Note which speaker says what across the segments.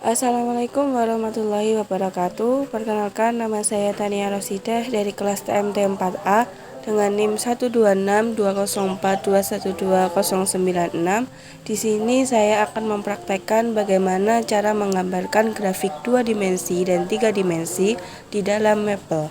Speaker 1: Assalamualaikum warahmatullahi wabarakatuh. Perkenalkan, nama saya Tania Rosidah dari kelas TMT 4A dengan NIM 1262042120096. Di sini saya akan mempraktekkan bagaimana cara menggambarkan grafik 2 dimensi dan 3 dimensi di dalam Maple.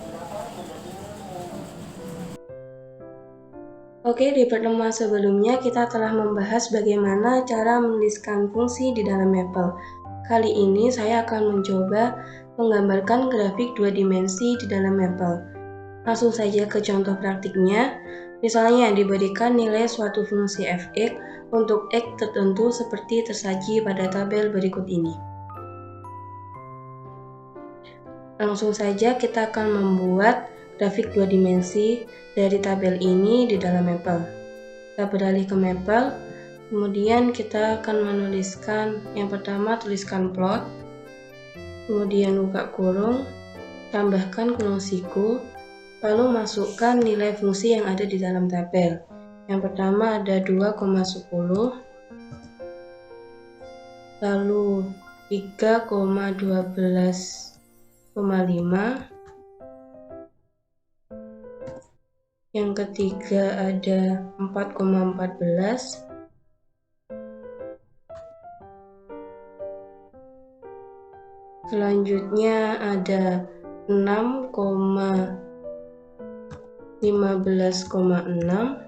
Speaker 1: Oke, di pertemuan sebelumnya kita telah membahas bagaimana cara menuliskan fungsi di dalam Maple. Kali ini saya akan mencoba menggambarkan grafik 2 dimensi di dalam Maple. Langsung saja ke contoh praktiknya. Misalnya diberikan nilai suatu fungsi f(x) untuk x tertentu seperti tersaji pada tabel berikut ini. Langsung saja kita akan membuat grafik 2 dimensi dari tabel ini di dalam Maple. Kita beralih ke Maple, kemudian kita akan menuliskan yang pertama, tuliskan plot, kemudian buka kurung, tambahkan kurung siku, lalu masukkan nilai fungsi yang ada di dalam tabel. Yang pertama ada 2,10, lalu 3,12,5, yang ketiga ada 4,14, selanjutnya ada 6,15,6,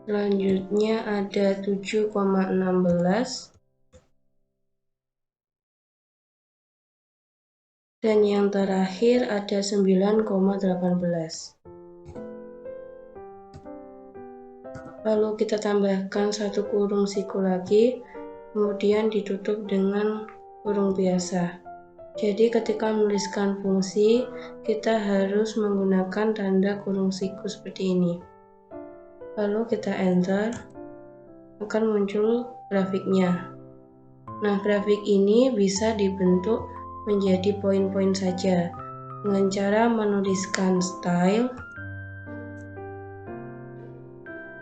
Speaker 1: selanjutnya ada 7,16, dan yang terakhir ada 9,18. Lalu kita tambahkan satu kurung siku lagi, kemudian ditutup dengan kurung biasa. Jadi ketika menuliskan fungsi, kita harus menggunakan tanda kurung siku seperti ini. Lalu kita enter, akan muncul grafiknya. Nah, grafik ini bisa dibentuk menjadi poin-poin saja dengan cara menuliskan style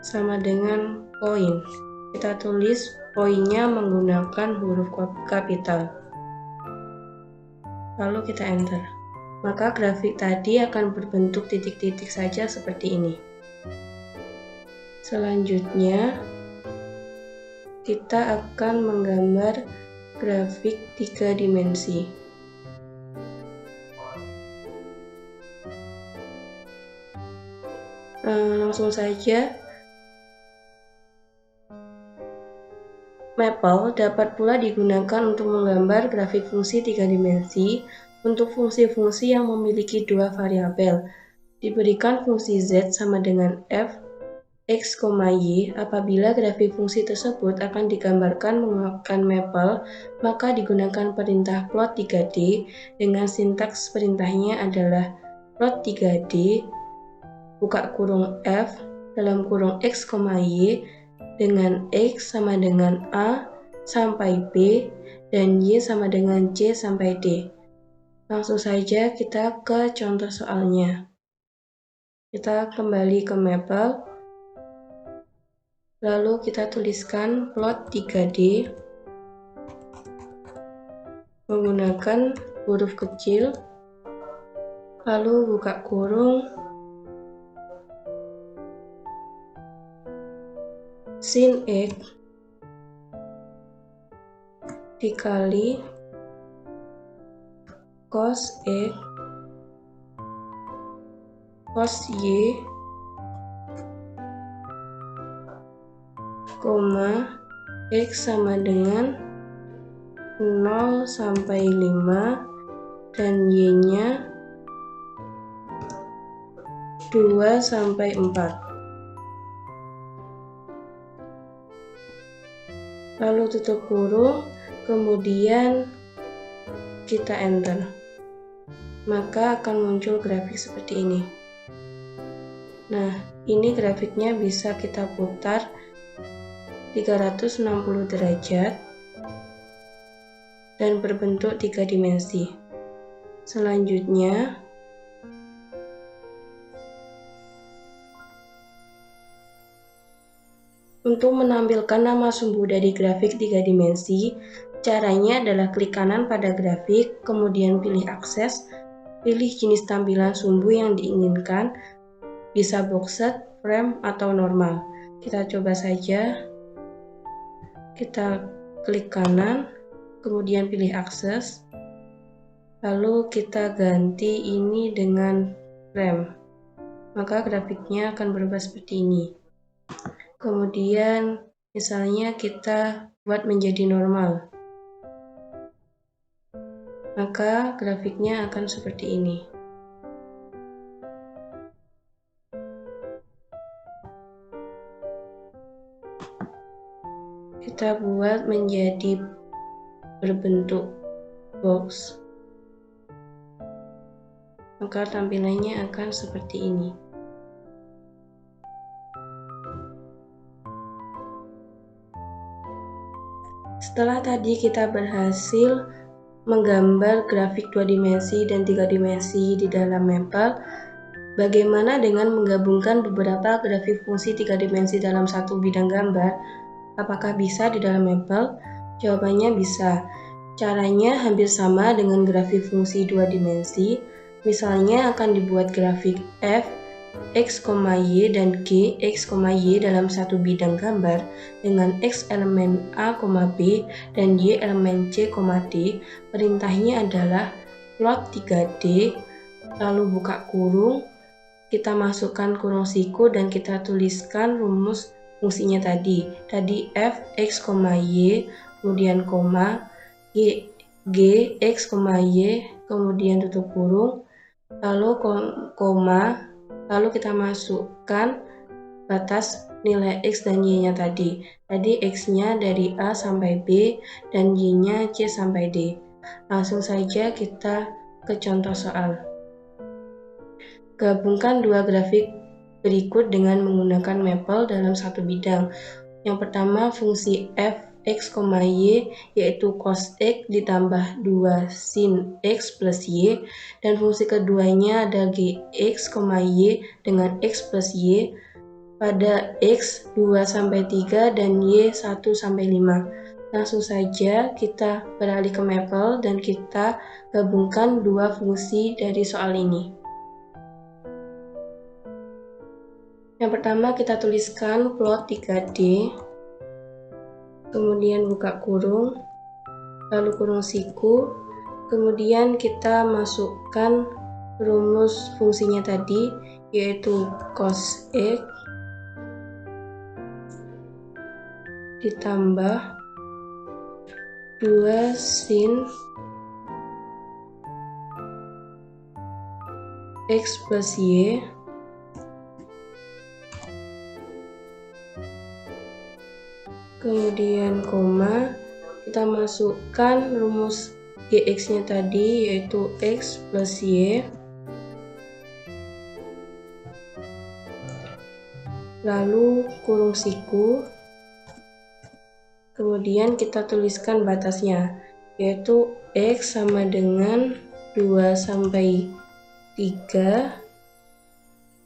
Speaker 1: sama dengan poin. Kita tulis poinnya menggunakan huruf kapital, lalu kita enter. Maka grafik tadi akan berbentuk titik-titik saja seperti ini. Selanjutnya kita akan menggambar grafik 3 dimensi. Langsung saja, Maple dapat pula digunakan untuk menggambar grafik fungsi 3 dimensi untuk fungsi-fungsi yang memiliki dua variabel. Diberikan fungsi z sama dengan f, x, y. Apabila grafik fungsi tersebut akan digambarkan menggunakan Maple, maka digunakan perintah plot 3D dengan sintaks perintahnya adalah plot 3D buka kurung f dalam kurung x, y dengan x sama dengan a sampai b dan y sama dengan c sampai d. Langsung saja kita ke contoh soalnya. Kita kembali ke Maple, lalu kita tuliskan plot 3D menggunakan huruf kecil, lalu buka kurung, sin x dikali cos x cos y, x sama dengan 0 sampai 5 dan y-nya 2 sampai 4. Lalu tutup kurung, kemudian kita enter. Maka akan muncul grafik seperti ini. Nah, ini grafiknya bisa kita putar 360 derajat dan berbentuk 3 dimensi. Selanjutnya, Untuk menampilkan nama sumbu dari grafik 3 dimensi, caranya adalah klik kanan pada grafik, kemudian pilih akses, pilih jenis tampilan sumbu yang diinginkan, bisa boxed, frame, atau normal. Kita coba saja. Kita klik kanan, kemudian pilih akses, lalu kita ganti ini dengan frame. Maka grafiknya akan berubah seperti ini. Kemudian misalnya kita buat menjadi normal, maka grafiknya akan seperti ini. Kita buat menjadi berbentuk box, maka tampilannya akan seperti ini. Setelah tadi kita berhasil menggambar grafik 2 dimensi dan 3 dimensi di dalam Maple, bagaimana dengan menggabungkan beberapa grafik fungsi 3 dimensi dalam satu bidang gambar? Apakah bisa di dalam Maple? Jawabannya bisa. Caranya hampir sama dengan grafik fungsi 2 dimensi. Misalnya akan dibuat grafik f, x, y, dan g, x, y dalam satu bidang gambar dengan x elemen a, b, dan y elemen c, d. Perintahnya adalah plot 3D, lalu buka kurung, kita masukkan kurung siku dan kita tuliskan rumus fungsinya tadi f, x, y, kemudian koma, g, x, y, kemudian tutup kurung, lalu koma, lalu kita masukkan batas nilai x dan y-nya tadi. Tadi x-nya dari A sampai B dan y-nya C sampai D. Langsung saja kita ke contoh soal. Gabungkan dua grafik berikut dengan menggunakan Maple dalam satu bidang. Yang pertama fungsi f, x, y, yaitu cos x ditambah 2 sin x plus y, dan fungsi keduanya ada gx, y dengan x plus y pada x 2-3 dan y 1-5. Langsung saja kita beralih ke Maple dan kita gabungkan dua fungsi dari soal ini. Yang pertama kita tuliskan plot 3D, kemudian buka kurung, lalu kurung siku, kemudian kita masukkan rumus fungsinya tadi, yaitu cos x ditambah 2 sin x plus y kemudian koma, kita masukkan rumus gx-nya tadi, yaitu x plus y, lalu kurung siku, kemudian kita tuliskan batasnya, yaitu x sama dengan 2-3,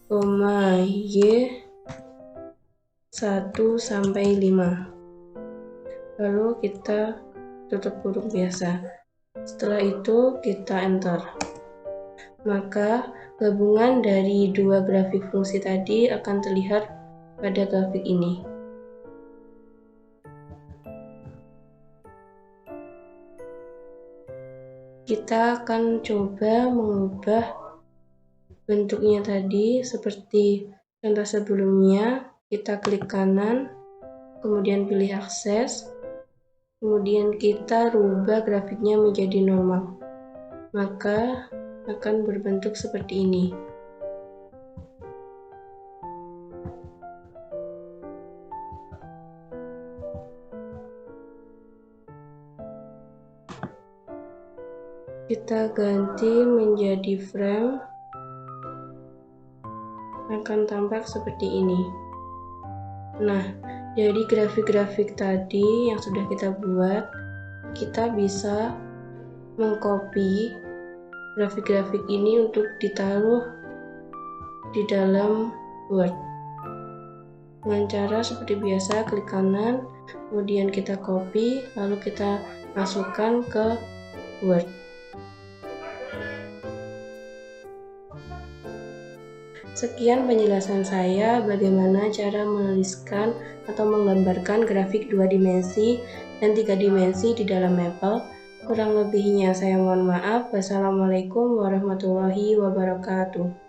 Speaker 1: y 1-5. Lalu kita tutup kurung biasa. Setelah itu kita enter. Maka gabungan dari dua grafik fungsi tadi akan terlihat pada grafik ini. Kita akan coba mengubah bentuknya tadi seperti contoh sebelumnya. Kita klik kanan, kemudian pilih akses, kemudian kita rubah grafiknya menjadi normal, maka akan berbentuk seperti ini. Kita ganti menjadi frame, akan tampak seperti ini. Nah, dari grafik-grafik tadi yang sudah kita buat, kita bisa mengcopy grafik-grafik ini untuk ditaruh di dalam Word. Dengan cara seperti biasa, klik kanan, kemudian kita copy, lalu kita masukkan ke Word. Sekian penjelasan saya bagaimana cara menuliskan atau menggambarkan grafik 2 dimensi dan 3 dimensi di dalam Maple. Kurang lebihnya saya mohon maaf. Wassalamualaikum warahmatullahi wabarakatuh.